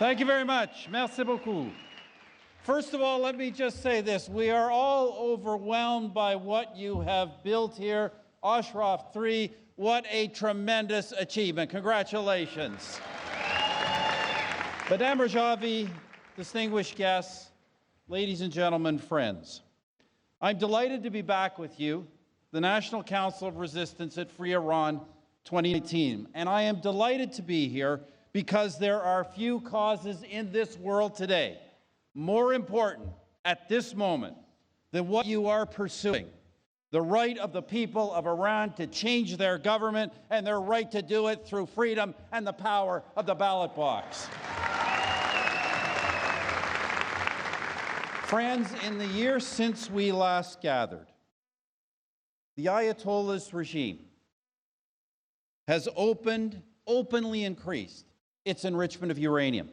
Thank you very much. Merci beaucoup. First of all, let me just say this. We are all overwhelmed by what you have built here. Ashraf 3, what a tremendous achievement. Congratulations. Madame Rajavi, distinguished guests, ladies and gentlemen, friends, I'm delighted to be back with you, the National Council of Resistance at Free Iran 2018. And I am delighted to be here because there are few causes in this world today more important at this moment than what you are pursuing: the right of the people of Iran to change their government and their right to do it through freedom and the power of the ballot box. Friends, in the year since we last gathered, the Ayatollah's regime has openly increased its enrichment of uranium.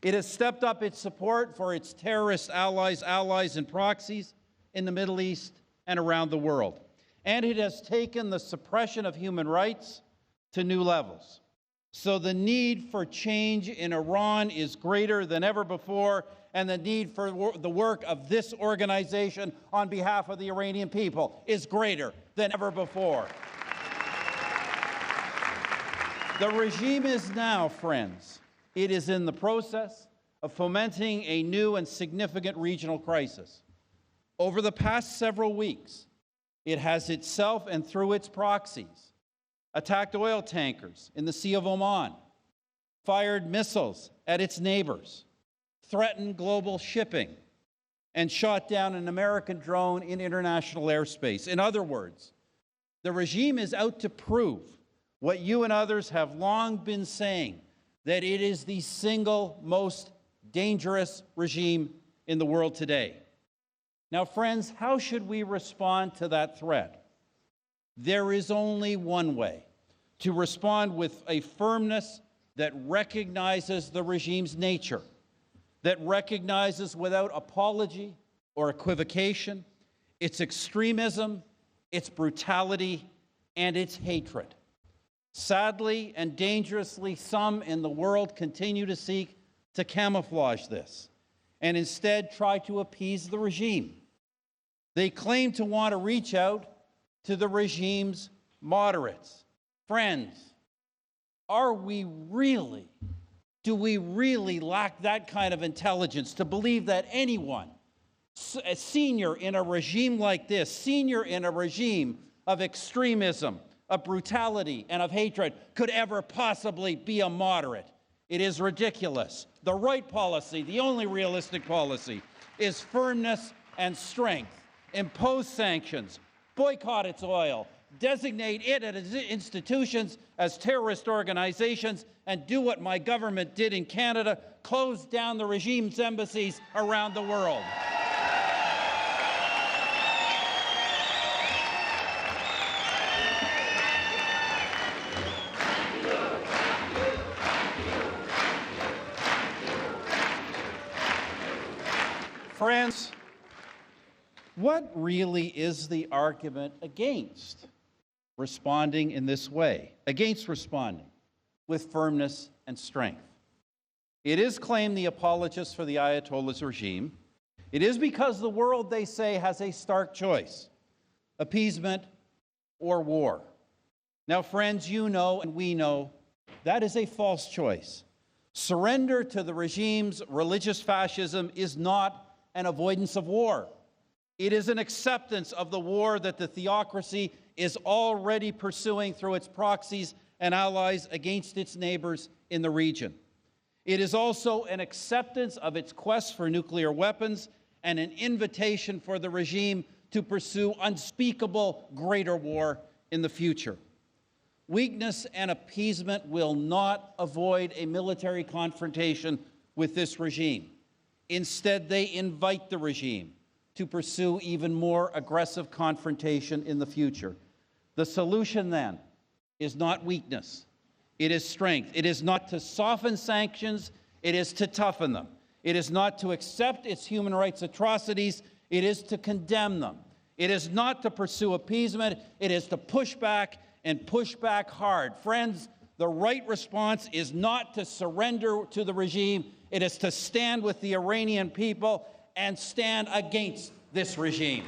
It has stepped up its support for its terrorist allies and proxies in the Middle East and around the world. And it has taken the suppression of human rights to new levels. So the need for change in Iran is greater than ever before, and the need for the work of this organization on behalf of the Iranian people is greater than ever before. The regime is now, friends, it is in the process of fomenting a new and significant regional crisis. Over the past several weeks, it has itself and through its proxies attacked oil tankers in the Sea of Oman, fired missiles at its neighbors, threatened global shipping, and shot down an American drone in international airspace. In other words, the regime is out to prove what you and others have long been saying, that it is the single most dangerous regime in the world today. Now, friends, how should we respond to that threat? There is only one way: to respond with a firmness that recognizes the regime's nature, that recognizes without apology or equivocation its extremism, its brutality, and its hatred. Sadly and dangerously, some in the world continue to seek to camouflage this and instead try to appease the regime. They claim to want to reach out to the regime's moderates. Friends, do we really lack that kind of intelligence to believe that anyone, a senior in a regime like this, senior in a regime of extremism, of brutality, and of hatred, could ever possibly be a moderate? It is ridiculous. The right policy, the only realistic policy, is firmness and strength. Impose sanctions, boycott its oil, designate it and its institutions as terrorist organizations, and do what my government did in Canada: close down the regime's embassies around the world. Friends, what really is the argument against responding in this way, against responding with firmness and strength? It is, claim the apologists for the Ayatollah's regime, it is because the world, they say, has a stark choice: appeasement or war. Now, friends, you know and we know that is a false choice. Surrender to the regime's religious fascism is not an avoidance of war. It is an acceptance of the war that the theocracy is already pursuing through its proxies and allies against its neighbors in the region. It is also an acceptance of its quest for nuclear weapons and an invitation for the regime to pursue unspeakable greater war in the future. Weakness and appeasement will not avoid a military confrontation with this regime. Instead, they invite the regime to pursue even more aggressive confrontation in the future. The solution, then, is not weakness. It is strength. It is not to soften sanctions. It is to toughen them. It is not to accept its human rights atrocities. It is to condemn them. It is not to pursue appeasement. It is to push back, and push back hard. Friends, The right response is not to surrender to the regime. It is to stand with the Iranian people and stand against this regime.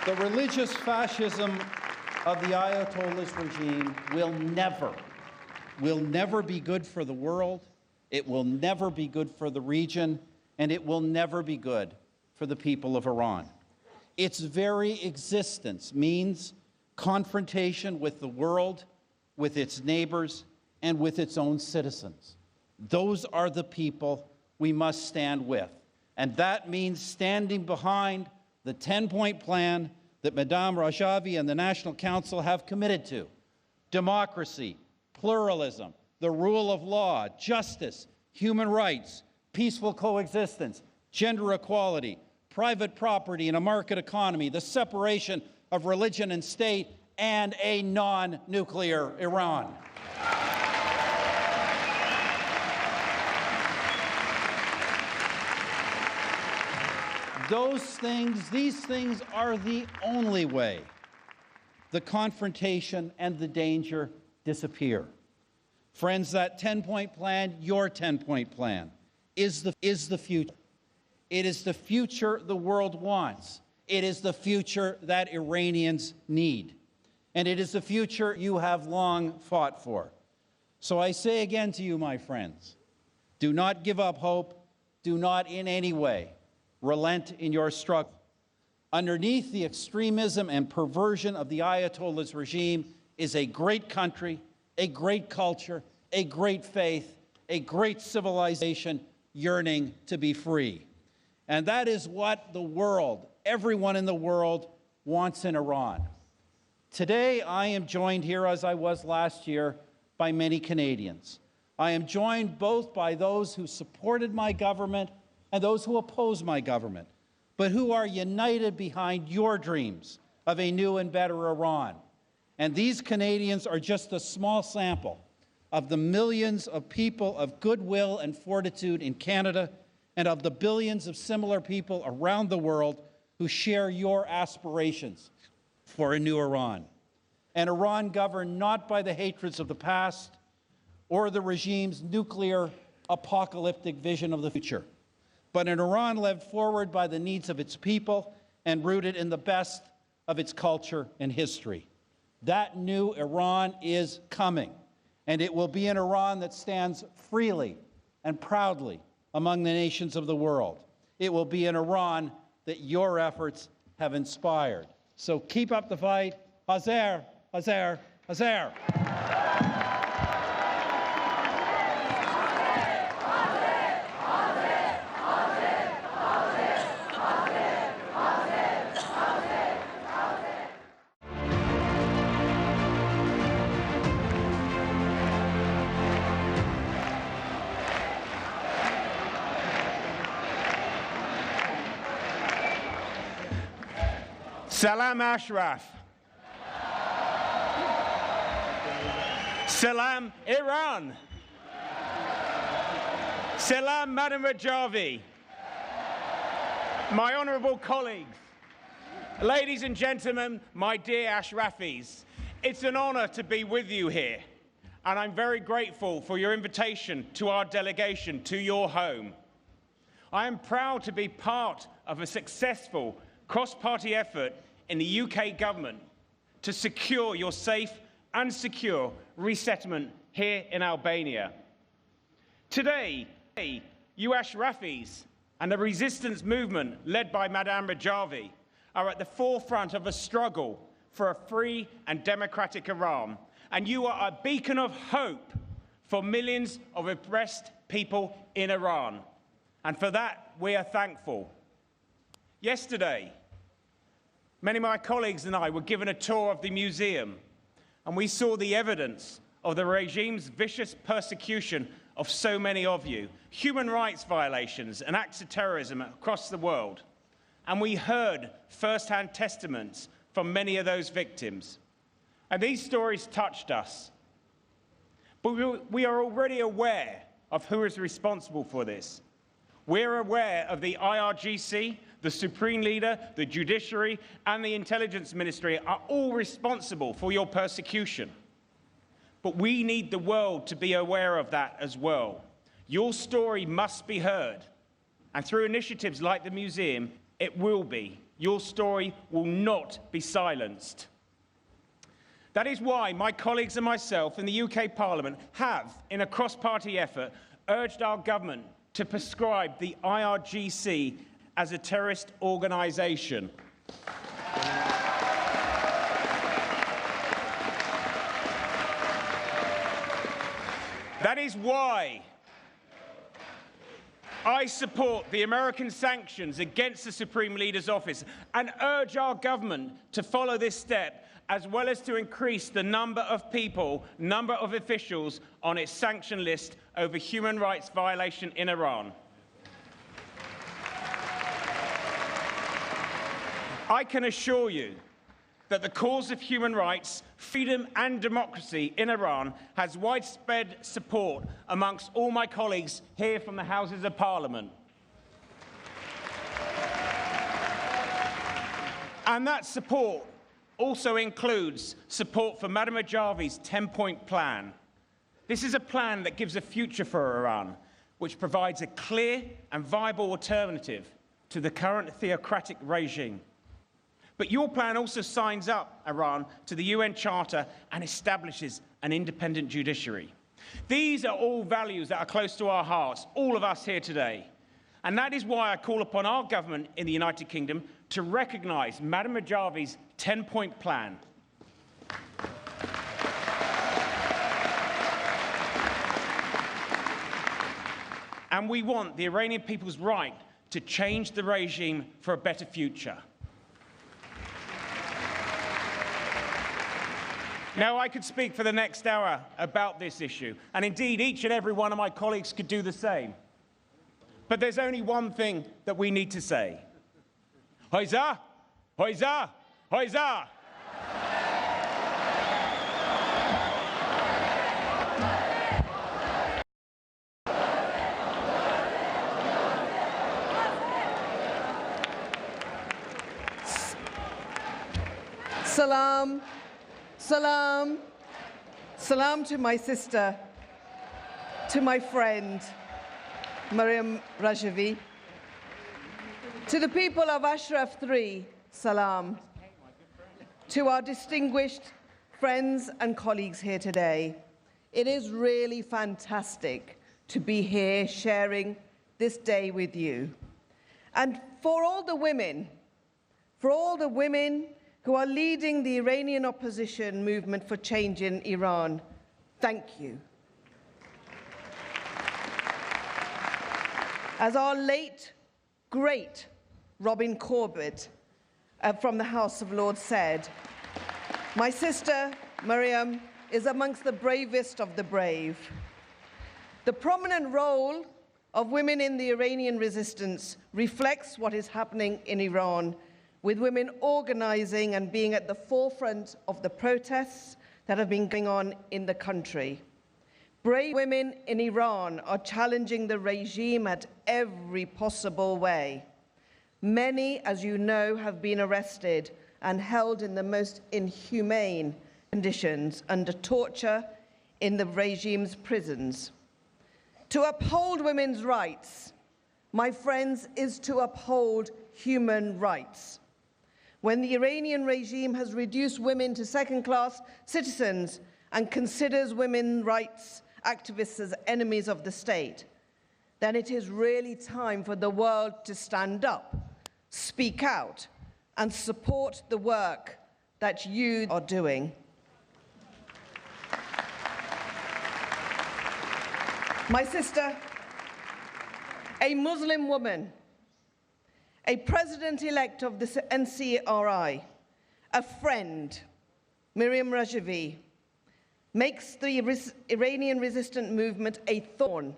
The religious fascism of the Ayatollah's regime will never be good for the world, it will never be good for the region, and it will never be good for the people of Iran. Its very existence means confrontation with the world, with its neighbors, and with its own citizens. Those are the people we must stand with. And that means standing behind the 10-point plan that Madame Rajavi and the National Council have committed to: democracy, pluralism, the rule of law, justice, human rights, peaceful coexistence, gender equality, private property and a market economy, the separation of religion and state, and a non-nuclear Iran. These things are the only way the confrontation and the danger disappear. Friends, that 10-point plan, your 10-point plan, is the future. It is the future the world wants. It is the future that Iranians need. And it is the future you have long fought for. So I say again to you, my friends, do not give up hope. Do not in any way relent in your struggle. Underneath the extremism and perversion of the Ayatollah's regime is a great country, a great culture, a great faith, a great civilization yearning to be free. And that is what the world, everyone in the world, wants in Iran. Today, I am joined here, as I was last year, by many Canadians. I am joined both by those who supported my government and those who oppose my government, but who are united behind your dreams of a new and better Iran. And these Canadians are just a small sample of the millions of people of goodwill and fortitude in Canada and of the billions of similar people around the world who share your aspirations for a new Iran. An Iran governed not by the hatreds of the past or the regime's nuclear apocalyptic vision of the future, but an Iran led forward by the needs of its people and rooted in the best of its culture and history. That new Iran is coming, and it will be an Iran that stands freely and proudly among the nations of the world. It will be an Iran that your efforts have inspired. So keep up the fight. Hazer, Hazer, Hazer. Salam Ashraf. Salam Iran. Salam Madam Rajavi. My honourable colleagues, ladies and gentlemen, my dear Ashrafis, it's an honour to be with you here, and I'm very grateful for your invitation to our delegation to your home. I am proud to be part of a successful cross-party effort in the UK government to secure your safe and secure resettlement here in Albania. Today, you Ashrafis and the resistance movement led by Madame Rajavi are at the forefront of a struggle for a free and democratic Iran, and you are a beacon of hope for millions of oppressed people in Iran. And for that, we are thankful. Yesterday, many of my colleagues and I were given a tour of the museum, and we saw the evidence of the regime's vicious persecution of so many of you, human rights violations and acts of terrorism across the world. And we heard first-hand testaments from many of those victims. And these stories touched us. But we are already aware of who is responsible for this. We're aware of the IRGC, the Supreme Leader, the Judiciary, and the Intelligence Ministry are all responsible for your persecution. But we need the world to be aware of that as well. Your story must be heard. And through initiatives like the museum, it will be. Your story will not be silenced. That is why my colleagues and myself in the UK Parliament have, in a cross-party effort, urged our government to prescribe the IRGC as a terrorist organisation. That is why I support the American sanctions against the Supreme Leader's office and urge our government to follow this step, as well as to increase the number of people, number of officials on its sanction list over human rights violation in Iran. I can assure you that the cause of human rights, freedom and democracy in Iran has widespread support amongst all my colleagues here from the Houses of Parliament. And that support also includes support for Madam Rajavi's 10-point plan. This is a plan that gives a future for Iran, which provides a clear and viable alternative to the current theocratic regime. But your plan also signs up Iran to the UN Charter and establishes an independent judiciary. These are all values that are close to our hearts, all of us here today. And that is why I call upon our government in the United Kingdom to recognise Madam Rajavi's 10-point plan. And we want the Iranian people's right to change the regime for a better future. Now, I could speak for the next hour about this issue, and indeed each and every one of my colleagues could do the same. But there's only one thing that we need to say. Hoyza! Hoyza! Hoyza! Salam, salam, salam to my sister, to my friend, Maryam Rajavi, to the people of Ashraf 3, salam, to our distinguished friends and colleagues here today. It is really fantastic to be here sharing this day with you. And for all the women who are leading the Iranian opposition movement for change in Iran, thank you. As our late, great Robin Corbett from the House of Lords said, my sister, Maryam, is amongst the bravest of the brave. The prominent role of women in the Iranian resistance reflects what is happening in Iran, with women organizing and being at the forefront of the protests that have been going on in the country. Brave women in Iran are challenging the regime at every possible way. Many, as you know, have been arrested and held in the most inhumane conditions under torture in the regime's prisons. To uphold women's rights, my friends, is to uphold human rights. When the Iranian regime has reduced women to second-class citizens and considers women's rights activists as enemies of the state, then it is really time for the world to stand up, speak out, and support the work that you are doing. My sister, a Muslim woman, a president-elect of the NCRI, a friend, Maryam Rajavi, makes the Iranian resistance movement a thorn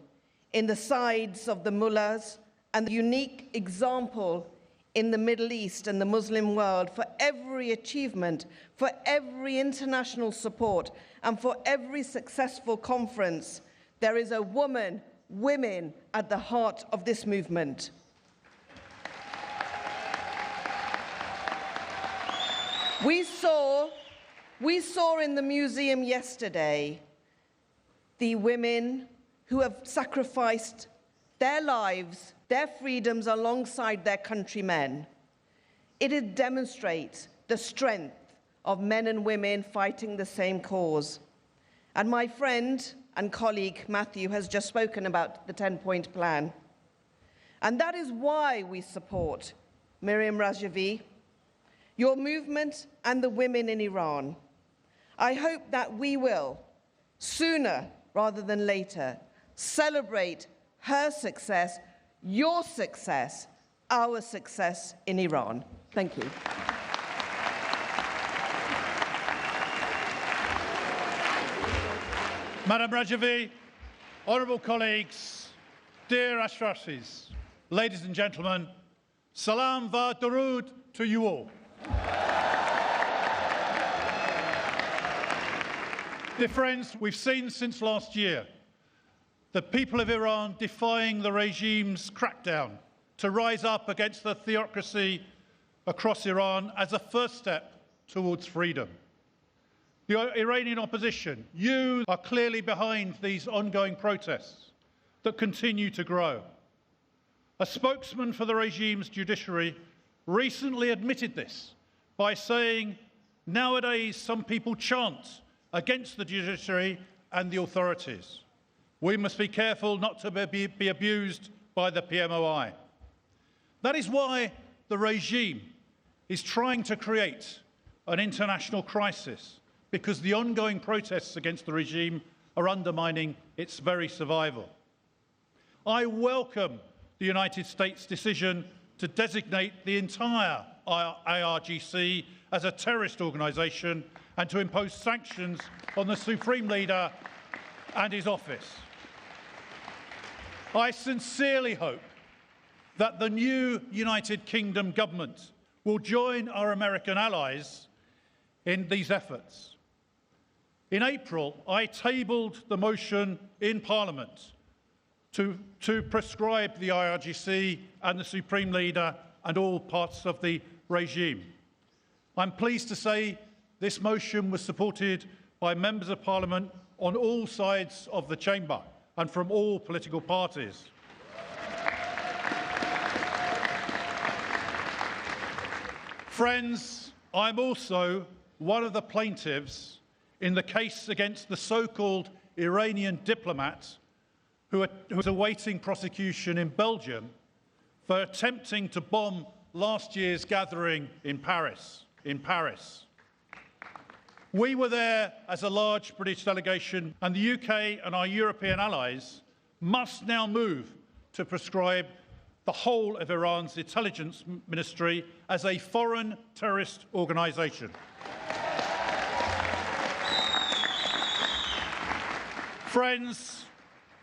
in the sides of the mullahs and the unique example in the Middle East and the Muslim world for every achievement, for every international support, and for every successful conference. There is a women at the heart of this movement. We saw in the museum yesterday the women who have sacrificed their lives, their freedoms alongside their countrymen. It demonstrates the strength of men and women fighting the same cause. And my friend and colleague Matthew has just spoken about the 10-point plan. And that is why we support Miriam Rajavi, your movement, and the women in Iran. I hope that we will, sooner rather than later, celebrate her success, your success, our success in Iran. Thank you. Madam Rajavi, honourable colleagues, dear Ashrafis, ladies and gentlemen, salam va darood to you all. Dear friends, we've seen since last year the people of Iran defying the regime's crackdown to rise up against the theocracy across Iran as a first step towards freedom. The Iranian opposition, you are clearly behind these ongoing protests that continue to grow. A spokesman for the regime's judiciary recently admitted this by saying, nowadays some people chant against the judiciary and the authorities. We must be careful not to be abused by the PMOI. That is why the regime is trying to create an international crisis, because the ongoing protests against the regime are undermining its very survival. I welcome the United States' decision to designate the entire IRGC as a terrorist organisation and to impose sanctions on the Supreme Leader and his office. I sincerely hope that the new United Kingdom government will join our American allies in these efforts. In April, I tabled the motion in Parliament to prescribe the IRGC and the Supreme Leader and all parts of the regime. I'm pleased to say this motion was supported by members of Parliament on all sides of the chamber and from all political parties. Friends, I'm also one of the plaintiffs in the case against the so-called Iranian diplomat who is awaiting prosecution in Belgium for attempting to bomb last year's gathering in Paris. We were there as a large British delegation, and the UK and our European allies must now move to prescribe the whole of Iran's intelligence ministry as a foreign terrorist organisation. Friends,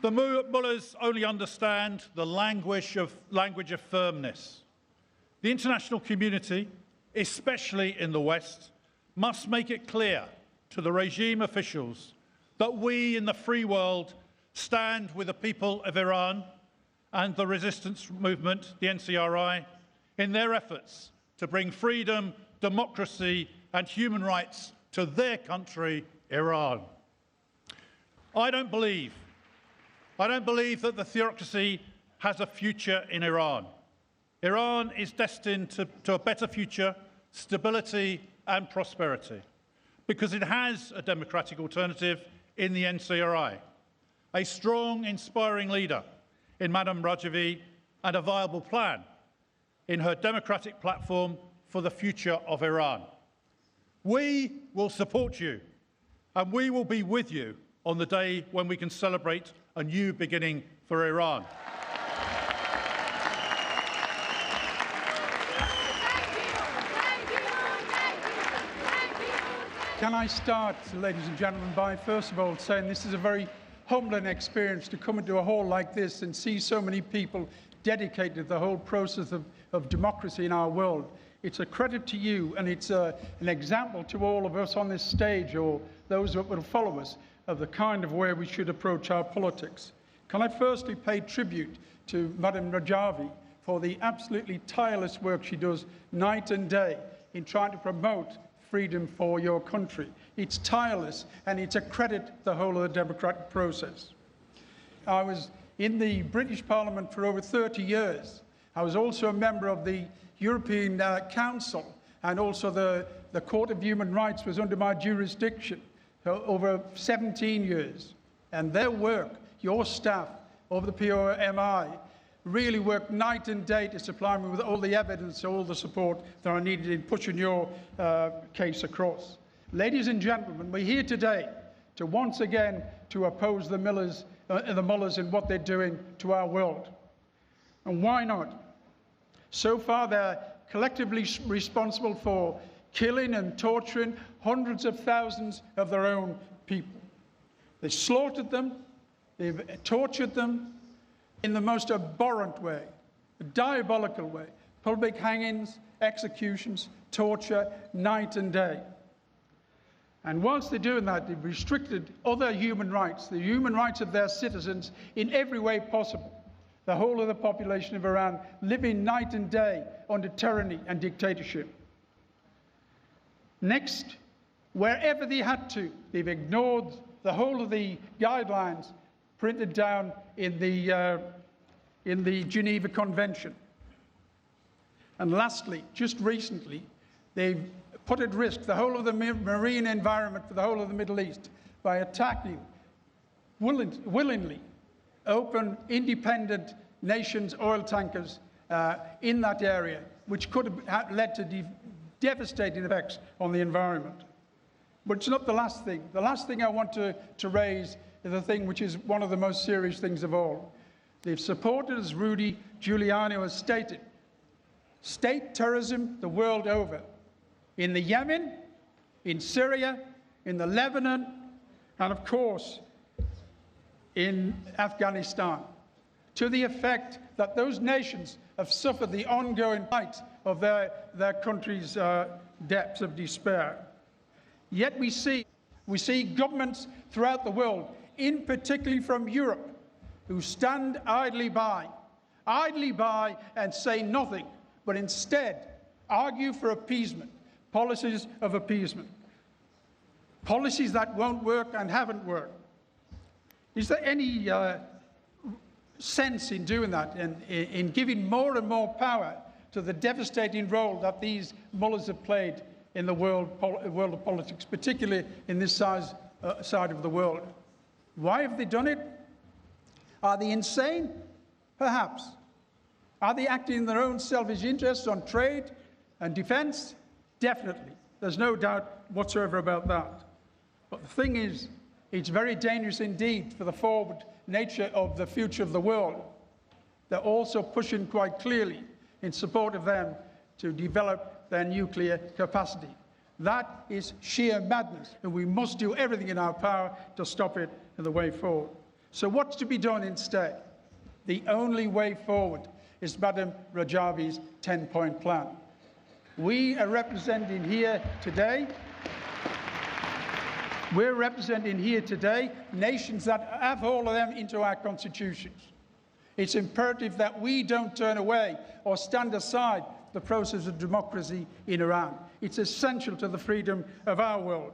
the mullahs only understand the language of firmness. The international community, especially in the West, must make it clear to the regime officials that we in the free world stand with the people of Iran and the resistance movement, the NCRI, in their efforts to bring freedom, democracy and human rights to their country, Iran. I don't believe that the theocracy has a future in Iran. Iran is destined to a better future, stability and prosperity, because it has a democratic alternative in the NCRI, a strong, inspiring leader in Madam Rajavi, and a viable plan in her democratic platform for the future of Iran. We will support you, and we will be with you on the day when we can celebrate a new beginning for Iran. Can I start, ladies and gentlemen, by first of all saying this is a very humbling experience to come into a hall like this and see so many people dedicated to the whole process of democracy in our world. It's a credit to you, and it's an example to all of us on this stage, or those that will follow us, of the kind of way we should approach our politics. Can I firstly pay tribute to Madam Rajavi for the absolutely tireless work she does night and day in trying to promote freedom for your country. It's tireless, and it's a credit to the whole of the democratic process. I was in the British Parliament for over 30 years. I was also a member of the European Council, and also the Court of Human Rights was under my jurisdiction for over 17 years. And their work, your staff of the POMI, really worked night and day to supply me with all the evidence, all the support that I needed in pushing your case across. Ladies and gentlemen, we're here today to once again to oppose the mullahs and what they're doing to our world. And why not? So far, they're collectively responsible for killing and torturing hundreds of thousands of their own people. They've slaughtered them, they've tortured them in the most abhorrent way, a diabolical way. Public hangings, executions, torture, night and day. And whilst they're doing that, they've restricted other human rights, the human rights of their citizens, in every way possible. The whole of the population of Iran living night and day under tyranny and dictatorship. Next, wherever they had to, they've ignored the whole of the guidelines printed down in the Geneva Convention. And lastly, just recently, they've put at risk the whole of the marine environment for the whole of the Middle East by attacking willingly open, independent nations' oil tankers in that area, which could have led to devastating effects on the environment. But it's not the last thing. The last thing I want to raise is the thing which is one of the most serious things of all. They've supported, as Rudy Giuliani has stated, state terrorism the world over. In the Yemen, in Syria, in the Lebanon, and of course, in Afghanistan, to the effect that those nations have suffered the ongoing plight of their country's depths of despair. Yet we see governments throughout the world, in particularly from Europe, who stand idly by and say nothing, but instead argue for appeasement, policies of appeasement, policies that won't work and haven't worked. Is there any sense in doing that, in giving more and more power to the devastating role that these mullahs have played in the world of politics, particularly in this side of the world? Why have they done it? Are they insane? Perhaps. Are they acting in their own selfish interests on trade and defense? Definitely. There's no doubt whatsoever about that. But the thing is, it's very dangerous indeed for the forward nature of the future of the world. They're also pushing quite clearly in support of them to develop their nuclear capacity. That is sheer madness, and we must do everything in our power to stop it in the way forward. So what's to be done instead? The only way forward is Madam Rajavi's 10-point plan. We are representing here today, nations that have all of them into our constitutions. It's imperative that we don't turn away or stand aside the process of democracy in Iran. It's essential to the freedom of our world.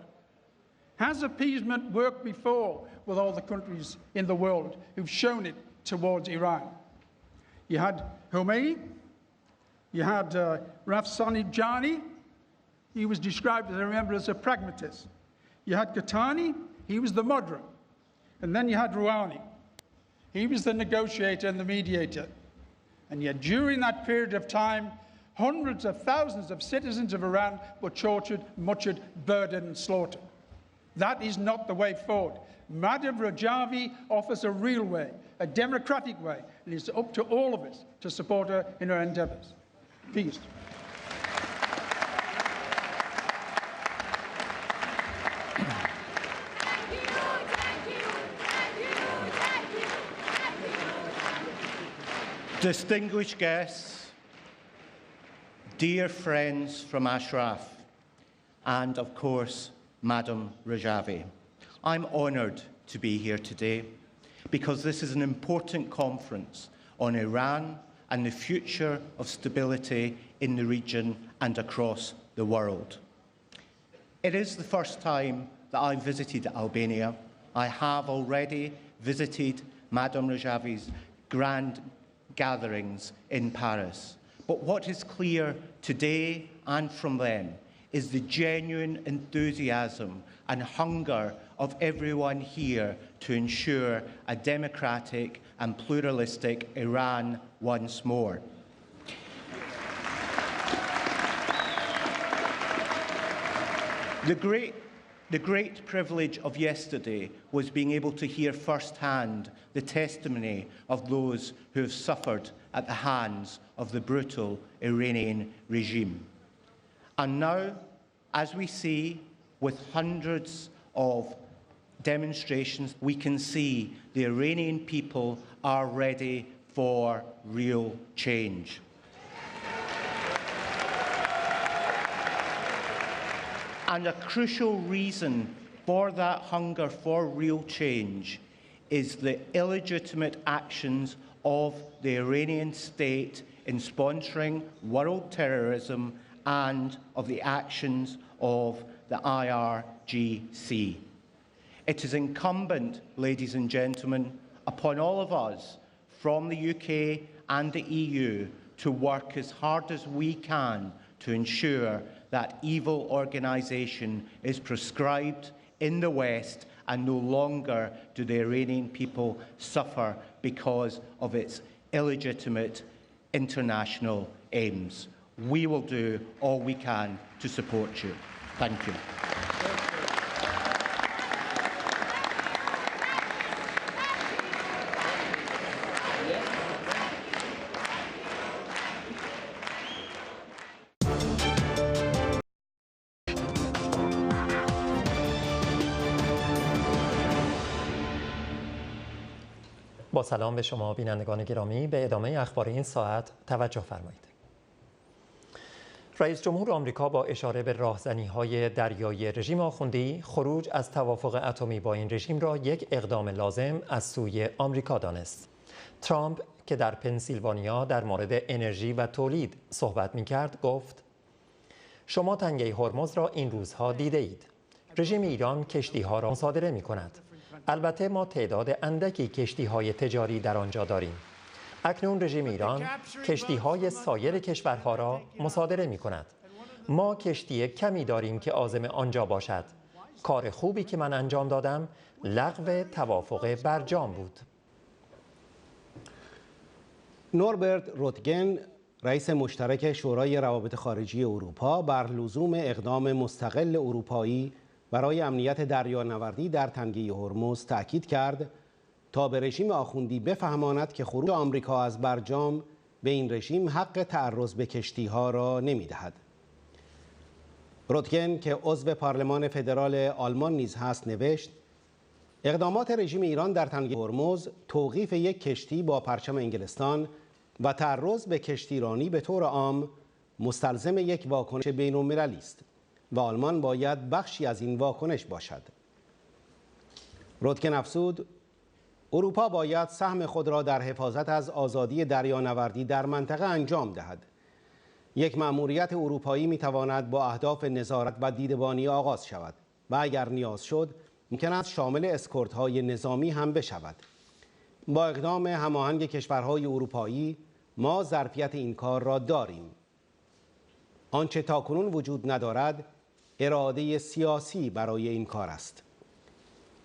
Has appeasement worked before with all the countries in the world who've shown it towards Iran? You had Khomeini, you had Rafsanjani. He was described, as I remember, as a pragmatist. You had Qahtani, he was the moderate. And then you had Rouhani. He was the negotiator and the mediator. And yet during that period of time, hundreds of thousands of citizens of Iran were tortured, butchered, burdened and slaughtered. That is not the way forward. Madam Rajavi offers a real way, a democratic way, and it's up to all of us to support her in her endeavours. Peace. Distinguished guests, dear friends from Ashraf, and of course, Madam Rajavi, I'm honoured to be here today because this is an important conference on Iran and the future of stability in the region and across the world. It is the first time that I've visited Albania. I have already visited Madame Rajavi's grand gatherings in Paris. But what is clear today and from then is the genuine enthusiasm and hunger of everyone here to ensure a democratic and pluralistic Iran once more. The great privilege of yesterday was being able to hear firsthand the testimony of those who have suffered at the hands of the brutal Iranian regime. And now, as we see with hundreds of demonstrations, we can see the Iranian people are ready for real change. And a crucial reason for that hunger for real change is the illegitimate actions of the Iranian state in sponsoring world terrorism and of the actions of the IRGC. It is incumbent, ladies and gentlemen, upon all of us from the UK and the EU to work as hard as we can to ensure that evil organisation is proscribed in the West and no longer do the Iranian people suffer because of its illegitimate international aims. We will do all we can to support you. Thank you. با سلام به شما بینندگان گرامی، به ادامه اخبار این ساعت توجه فرمایید. رئیس جمهور آمریکا با اشاره به راهزنی‌های دریایی رژیم آخوندی، خروج از توافق اتمی با این رژیم را یک اقدام لازم از سوی آمریکا دانست. ترامپ که در پنسیلوانیا در مورد انرژی و تولید صحبت می‌کرد، گفت: شما تنگه هرمز را این روزها دیده اید. رژیم ایران کشتی‌ها را مصادره می‌کند. البته ما تعداد اندکی کشتی‌های تجاری در آنجا داریم. اکنون رژیم ایران کشتی‌های سایر کشورها را مصادره می‌کند. ما کشتی کمی داریم که عازم آنجا باشد. کار خوبی که من انجام دادم لغو توافق برجام بود. نوربرت روتگن، رئیس مشترک شورای روابط خارجی اروپا، بر لزوم اقدام مستقل اروپایی برای امنیت دریانوردی در تنگه هرمز تأکید کرد تا به رژیم آخوندی بفهماند که خروج آمریکا از برجام به این رژیم حق تعرض به کشتی‌ها را نمی‌دهد. روتگن که عضو پارلمان فدرال آلمان نیز هست نوشت: اقدامات رژیم ایران در تنگه هرمز، توقیف یک کشتی با پرچم انگلستان و تعرض به کشتیرانی به طور عام مستلزم یک واکنش بین‌المللی است و آلمان باید بخشی از این واکنش باشد. روتگن افزود: اروپا باید سهم خود را در حفاظت از آزادی دریانوردی در منطقه انجام دهد. یک مأموریت اروپایی می‌تواند با اهداف نظارت و دیدبانی آغاز شود و اگر نیاز شد ممکن است شامل اسکورت‌های نظامی هم بشود. با اقدام هماهنگ کشورهای اروپایی ما ظرفیت این کار را داریم. آنچه تاکنون وجود ندارد اراده سیاسی برای این کار است.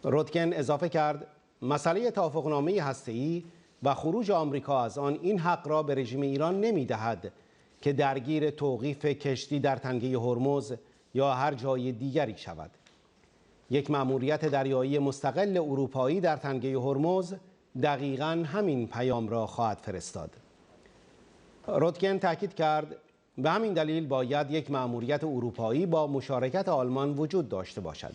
روتگن اضافه کرد: مسئله توافقنامه هسته‌ای و خروج آمریکا از آن این حق را به رژیم ایران نمی‌دهد که درگیر توقیف کشتی در تنگه هرمز یا هر جای دیگری شود. یک مأموریت دریایی مستقل اروپایی در تنگه هرمز دقیقاً همین پیام را خواهد فرستاد. روتگن تاکید کرد: به همین دلیل باید یک مأموریت اروپایی با مشارکت آلمان وجود داشته باشد.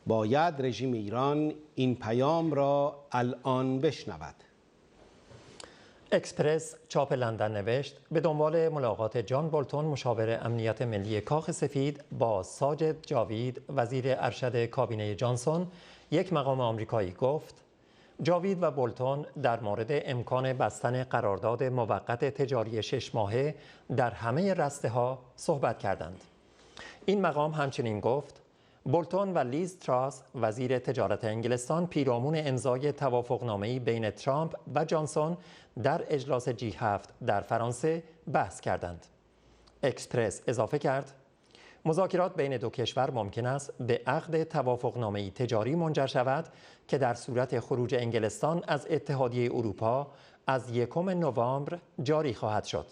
باید رژیم ایران این پیام را الان بشنود. اکسپرس چاپ لندن نوشت: به دنبال ملاقات جان بولتون مشاور امنیت ملی کاخ سفید با ساجد جاوید وزیر ارشد کابینه جانسون، یک مقام آمریکایی گفت جاوید و بولتون در مورد امکان بستن قرارداد موقت تجاری 6 ماهه در همه رسته‌ها صحبت کردند. این مقام همچنین گفت بولتون و لیز تراس وزیر تجارت انگلستان پیرامون امضای توافقنامه‌ای بین ترامپ و جانسون در اجلاس G7 در فرانسه بحث کردند. اکسپرس اضافه کرد: مذاکرات بین دو کشور ممکن است به عقد توافقنامه‌ای تجاری منجر شود که در صورت خروج انگلستان از اتحادیه اروپا از 1 نوامبر جاری خواهد شد.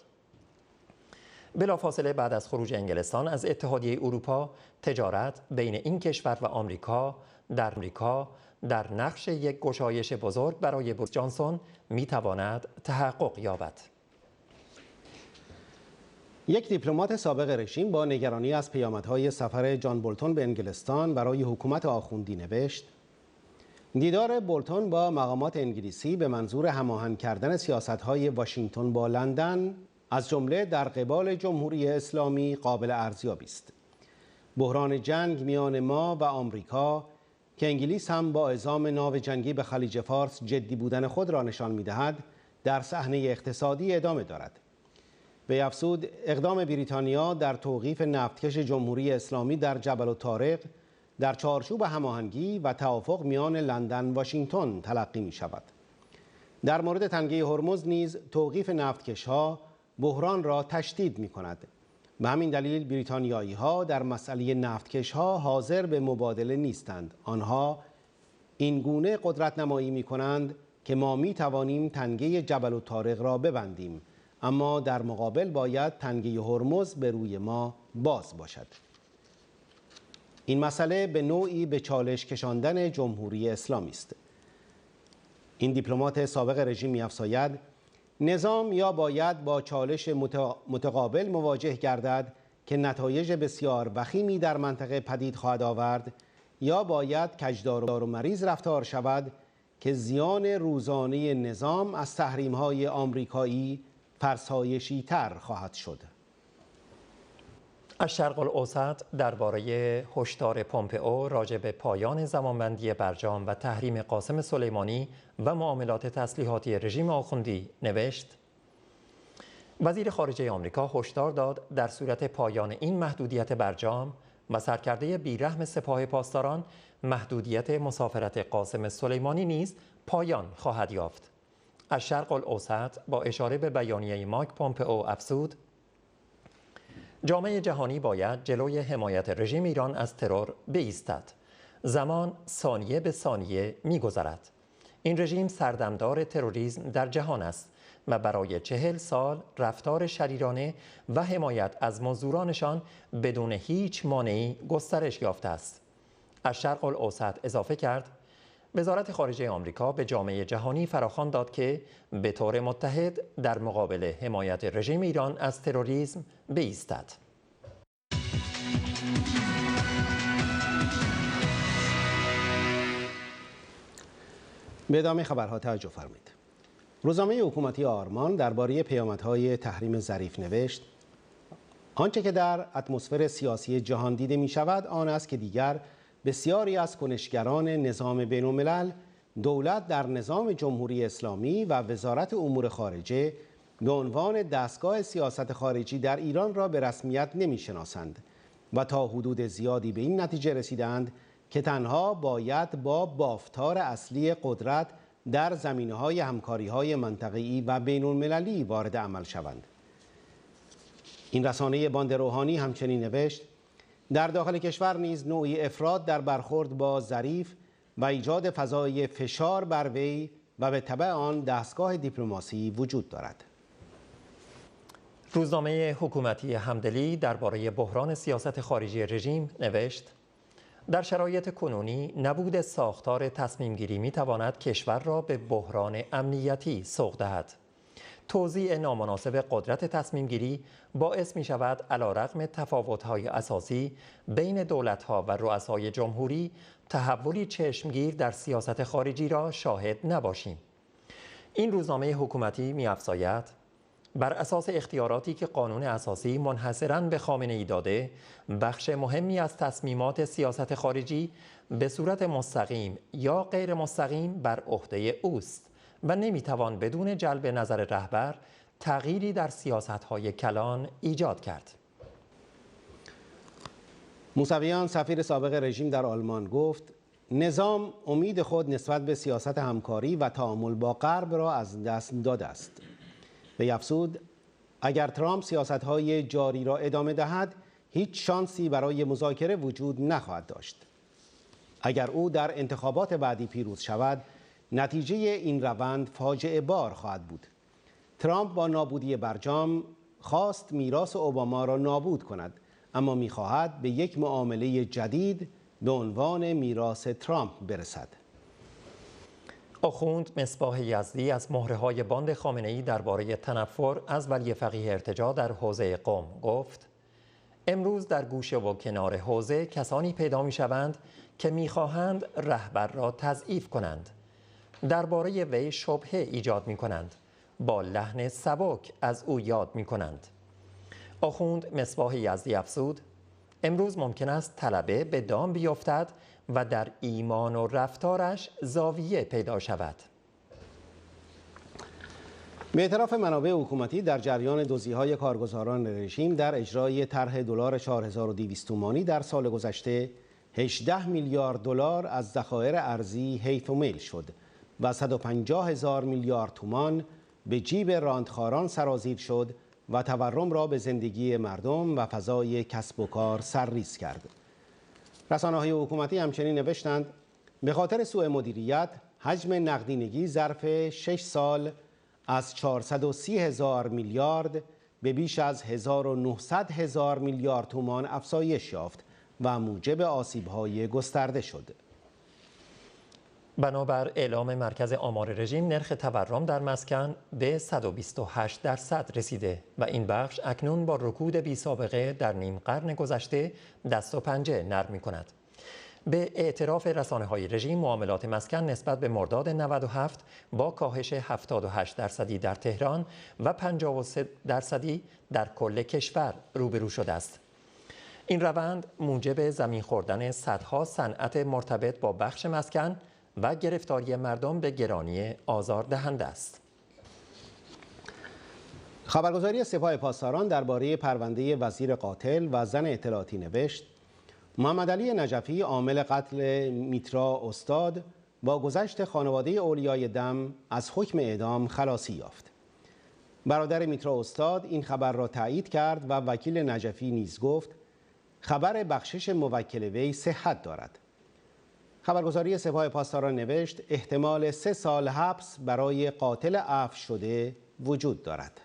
بلافاصله بعد از خروج انگلستان از اتحادیه اروپا، تجارت بین این کشور و آمریکا در نقش یک گشایش بزرگ برای بوریس جانسون می‌تواند تحقق یابد. یک دیپلمات سابق رژیم با نگرانی از پیامدهای سفر جان بولتون به انگلستان برای حکومت آخوندی نوشت: دیدار بولتون با مقامات انگلیسی به منظور هماهنگ کردن سیاست‌های واشنگتن با لندن از جمله در قبال جمهوری اسلامی قابل ارزیابی است. بحران جنگ میان ما و آمریکا که انگلیس هم با اعزام ناو جنگی به خلیج فارس جدی بودن خود را نشان می‌دهد، در صحنه اقتصادی ادامه دارد. به افزود اقدام بریتانیا در توقیف نفتکش جمهوری اسلامی در جبل الطارق در چارچوب هماهنگی و توافق میان لندن و واشنگتن تلقی می شود. در مورد تنگه هرمز نیز توقیف نفتکش‌ها بحران را تشدید می کند. به همین دلیل بریتانیایی ها در مسئله نفتکش‌ها حاضر به مبادله نیستند. آنها این گونه قدرت نمایی می کنند که ما می توانیم تنگه جبل الطارق را ببندیم، اما در مقابل باید تنگه هرمز به روی ما باز باشد. این مسئله به نوعی به چالش کشاندن جمهوری اسلامی است. این دیپلمات سابق رژیم می‌افزاید: نظام یا باید با چالش متقابل مواجه گردد که نتایج بسیار وخیمی در منطقه پدید خواهد آورد، یا باید کجدار و مریض رفتار شود که زیان روزانه نظام از تحریم‌های آمریکایی فرسایشی تر خواهد شد. از شرق الاوسط درباره هشدار پومپئو راجع به پایان زمانبندی برجام و تحریم قاسم سلیمانی و معاملات تسلیحاتی رژیم آخوندی نوشت: وزیر خارجه آمریکا هشدار داد در صورت پایان این محدودیت برجام و سرکرده بیرحم سپاه پاسداران، محدودیت مسافرت قاسم سلیمانی نیز پایان خواهد یافت. از شرق الاوسط با اشاره به بیانیه مایک پومپئو افزود: جامعه جهانی باید جلوی حمایت رژیم ایران از ترور بایستد. زمان ثانیه به ثانیه می‌گذرد. این رژیم سردمدار تروریسم در جهان است و برای 40 سال رفتار شریرانه و حمایت از مزدورانشان بدون هیچ مانعی گسترش یافته است. از شرق الاوسط اضافه کرد: وزارت خارجه آمریکا به جامعه جهانی فراخوان داد که به طور متحد در مقابل حمایت رژیم ایران از تروریسم بایستد. به ادامه خبرها توجه فرمایید. روزنامه حکومتی آرمان درباره پیامدهای تحریم ظریف نوشت: آنچه که در اتمسفر سیاسی جهان دیده می شود آن است که دیگر بسیاری از کنشگران نظام بین الملل دولت در نظام جمهوری اسلامی و وزارت امور خارجه به عنوان دستگاه سیاست خارجی در ایران را به رسمیت نمی‌شناسند و تا حدود زیادی به این نتیجه رسیدند که تنها باید با بافتار اصلی قدرت در زمینه‌های همکاری‌های منطقه‌ای و بین‌المللی وارد عمل شوند. این رسانه باند روحانی همچنین نوشت: در داخل کشور نیز نوعی افراط در برخورد با ظریف و ایجاد فضای فشار بر وی و به تبع آن دستگاه دیپلماسی وجود دارد. روزنامه حکومتی همدلی درباره بحران سیاست خارجی رژیم نوشت: در شرایط کنونی نبود ساختار تصمیم گیری می تواند کشور را به بحران امنیتی سوق دهد. توزیع نامناسب قدرت تصمیم گیری باعث می شود علیرغم تفاوت‌های اساسی بین دولت‌ها و رؤسای جمهوری تحولی چشمگیر در سیاست خارجی را شاهد نباشیم. این روزنامه حکومتی می‌افزاید: بر اساس اختیاراتی که قانون اساسی منحصراً به خامنه‌ای داده، بخش مهمی از تصمیمات سیاست خارجی به صورت مستقیم یا غیر مستقیم بر عهده اوست و نمیتوان بدون جلب نظر رهبر تغییری در سیاست‌های کلان ایجاد کرد. موسویان سفیر سابق رژیم در آلمان گفت نظام امید خود نسبت به سیاست همکاری و تعامل با غرب را از دست داده است. وی افزود اگر ترامپ سیاست‌های جاری را ادامه دهد هیچ شانسی برای مذاکره وجود نخواهد داشت. اگر او در انتخابات بعدی پیروز شود نتیجه این روند فاجعه بار خواهد بود. ترامپ با نابودی برجام خواست میراث اوباما را نابود کند، اما می‌خواهد به یک معامله جدید به عنوان میراث ترامپ برسد. آخوند مصباح یزدی از مهره‌های باند خامنه‌ای درباره تنفر از ولی فقیه ارتجاع در حوزه قم گفت امروز در گوشه و کنار حوزه کسانی پیدا می‌شوند که می‌خواهند رهبر را تضعیف کنند. درباره وی شبهه ایجاد می‌کنند. با لحن سبک از او یاد می‌کنند. آخوند مصباح یزدی افزود امروز ممکن است طلبه به دام بیفتد و در ایمان و رفتارش زاویه پیدا شود. به اعتراف منابع حکومتی در جریان دزدی‌های کارگزاران رژیم در اجرای طرح دلار 4200 تومانی در سال گذشته 18 میلیارد دلار از ذخایر ارزی حیف و میل شد و 150,000 میلیارد تومان به جیب راندخواران سرازیر شد و تورم را به زندگی مردم و فضای کسب و کار سرریز کرد. رسانه‌های حکومتی همچنین نوشتند به خاطر سوء مدیریت حجم نقدینگی ظرف 6 سال از 430,000 میلیارد به بیش از 1900,000 میلیارد تومان افزایش یافت و موجب آسیب‌های گسترده شد. بنابر اعلام مرکز آمار رژیم نرخ تورم در مسکن به 128% رسیده و این بخش اکنون با رکود بی سابقه در نیم قرن گذشته دست و پنجه نرم می‌کند. به اعتراف رسانه‌های رژیم معاملات مسکن نسبت به مرداد 97 با کاهش 78% در تهران و 53% در کل کشور روبرو شده است. این روند موجب زمین خوردن صدها صنعت مرتبط با بخش مسکن و گرفتاری مردم به گرانی آزاردهنده است. خبرگزاری سپاه پاسداران درباره پرونده وزیر قاتل و زن اطلاعاتی نوشت محمدعلی نجفی عامل قتل میترا استاد با گذشت خانواده اولیای دم از حکم اعدام خلاصی یافت. برادر میترا استاد این خبر را تایید کرد و وکیل نجفی نیز گفت خبر بخشش موکل وی صحت دارد. خبرگزاری سپاه پاسداران نوشت احتمال 3 سال حبس برای قاتل عفو شده وجود دارد.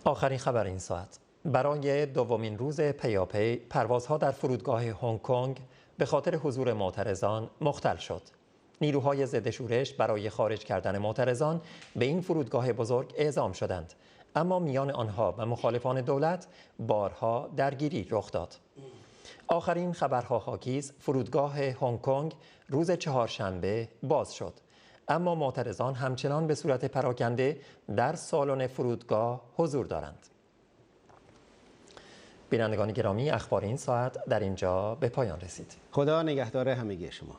آخرین خبر این ساعت. برای دومین روز پیاپی پروازها در فرودگاه هنگ کنگ به خاطر حضور معترضان مختل شد. نیروهای ضد شورش برای خارج کردن معترضان به این فرودگاه بزرگ اعزام شدند، اما میان آنها و مخالفان دولت بارها درگیری رخ داد. آخرین خبرها حاکیست فرودگاه هنگ کنگ روز چهارشنبه باز شد، اما معترضان همچنان به صورت پراکنده در سالن فرودگاه حضور دارند. بینندگان گرامی، اخبار این ساعت در اینجا به پایان رسید. خدا نگهدار همگی شما.